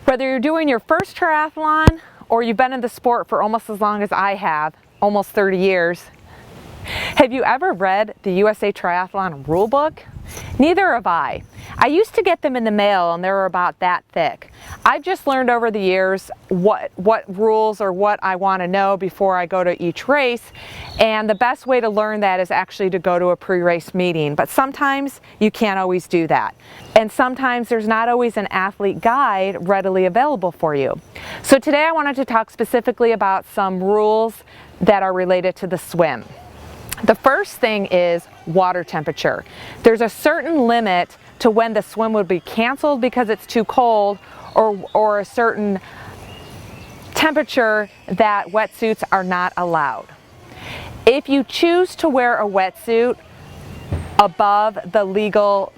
Whether you're doing your first triathlon or you've been in the sport for almost as long as I have, almost 30 years, have you ever read the USA Triathlon rulebook? Neither have I. I used to get them in the mail and they were about that thick. I've just learned over the years what rules or what I want to know before I go to each race, and the best way to learn that is actually to go to a pre-race meeting, but sometimes you can't always do that. And sometimes there's not always an athlete guide readily available for you. So today I wanted to talk specifically about some rules that are related to the swim. The first thing is water temperature. There's a certain limit to when the swim would be canceled because it's too cold, or a certain temperature that wetsuits are not allowed. If you choose to wear a wetsuit above the legal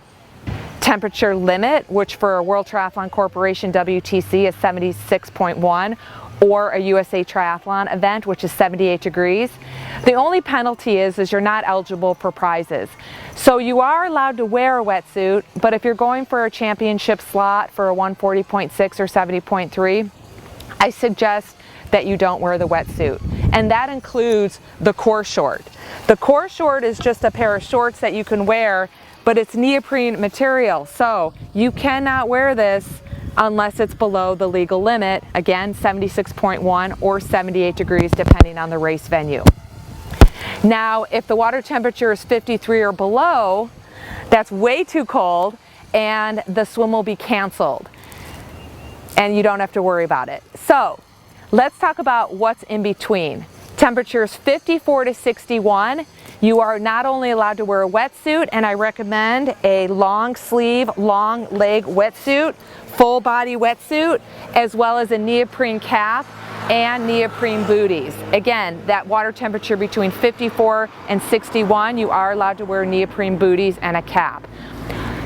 temperature limit, which for a World Triathlon Corporation WTC is 76.1, or a USA Triathlon event, which is 78 degrees. The only penalty is you're not eligible for prizes. So you are allowed to wear a wetsuit, but if you're going for a championship slot for a 140.6 or 70.3, I suggest that you don't wear the wetsuit. And that includes the core short. The core short is just a pair of shorts that you can wear, but it's neoprene material. So you cannot wear this unless it's below the legal limit, again 76.1 or 78 degrees depending on the race venue. Now if the water temperature is 53 or below, that's way too cold and the swim will be canceled and you don't have to worry about it. So let's talk about what's in between. Temperatures 54 to 61. You are not only allowed to wear a wetsuit, and I recommend a long sleeve, long leg wetsuit, full body wetsuit, as well as a neoprene cap and neoprene booties. Again, that water temperature between 54 and 61, you are allowed to wear neoprene booties and a cap.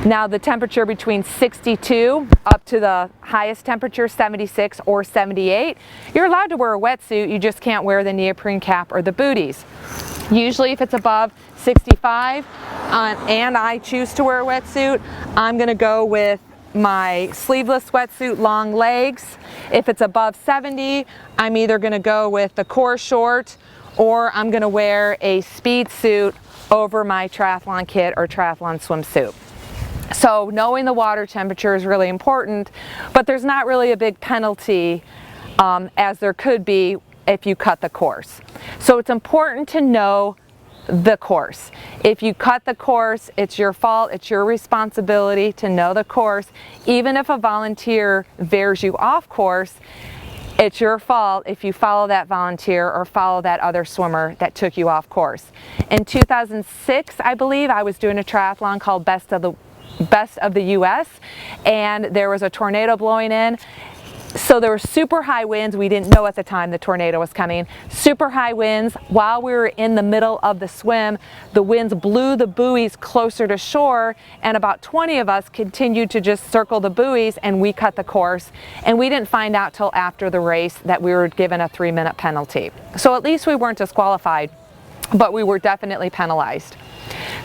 Now the temperature between 62 up to the highest temperature, 76 or 78, you're allowed to wear a wetsuit, you just can't wear the neoprene cap or the booties. Usually if it's above 65 and I choose to wear a wetsuit, I'm going to go with my sleeveless wetsuit, long legs. If it's above 70, I'm either going to go with the core short or I'm going to wear a speed suit over my triathlon kit or triathlon swimsuit. So knowing the water temperature is really important, but there's not really a big penalty as there could be if you cut the course. So it's important to know the course. If you cut the course, it's your fault, it's your responsibility to know the course. Even if a volunteer veers you off course, it's your fault if you follow that volunteer or follow that other swimmer that took you off course. In 2006, I believe, I was doing a triathlon called Best of the US, and there was a tornado blowing in. So there were super high winds. We didn't know at the time the tornado was coming. Super high winds. While we were in the middle of the swim, the winds blew the buoys closer to shore, and about 20 of us continued to just circle the buoys, and we cut the course. And we didn't find out till after the race that we were given a 3-minute penalty. So at least we weren't disqualified, but we were definitely penalized.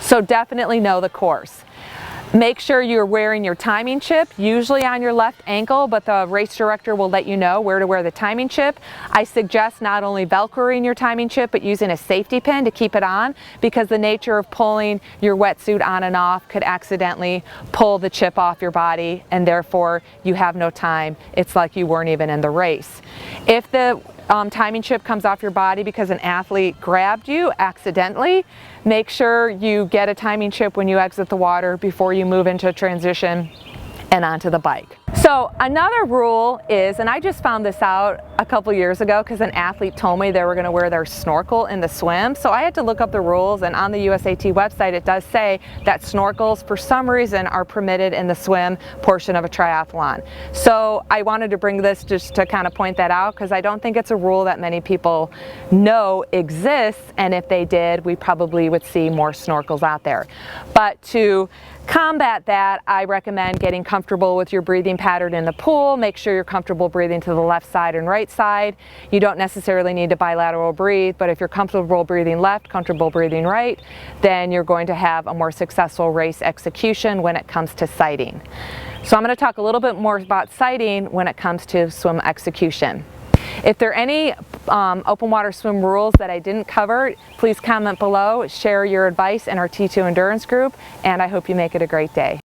So definitely know the course. Make sure you're wearing your timing chip, usually on your left ankle, but the race director will let you know where to wear the timing chip. I suggest not only Velcroing your timing chip, but using a safety pin to keep it on, because the nature of pulling your wetsuit on and off could accidentally pull the chip off your body, and therefore you have no time. It's like you weren't even in the race. If the timing chip comes off your body because an athlete grabbed you accidentally, make sure you get a timing chip when you exit the water before you move into transition and onto the bike. So another rule is, and I just found this out a couple years ago because an athlete told me they were going to wear their snorkel in the swim, so I had to look up the rules, and on the USAT website it does say that snorkels for some reason are permitted in the swim portion of a triathlon. So I wanted to bring this just to kind of point that out, because I don't think it's a rule that many people know exists, and if they did, we probably would see more snorkels out there. But to combat that, I recommend getting comfortable with your breathing pattern in the pool. Make sure you're comfortable breathing to the left side and right side. You don't necessarily need to bilateral breathe, but if you're comfortable breathing left, comfortable breathing right, then you're going to have a more successful race execution when it comes to sighting. So I'm going to talk a little bit more about sighting when it comes to swim execution. If there are any open water swim rules that I didn't cover, please comment below, share your advice in our T2 Endurance group, and I hope you make it a great day.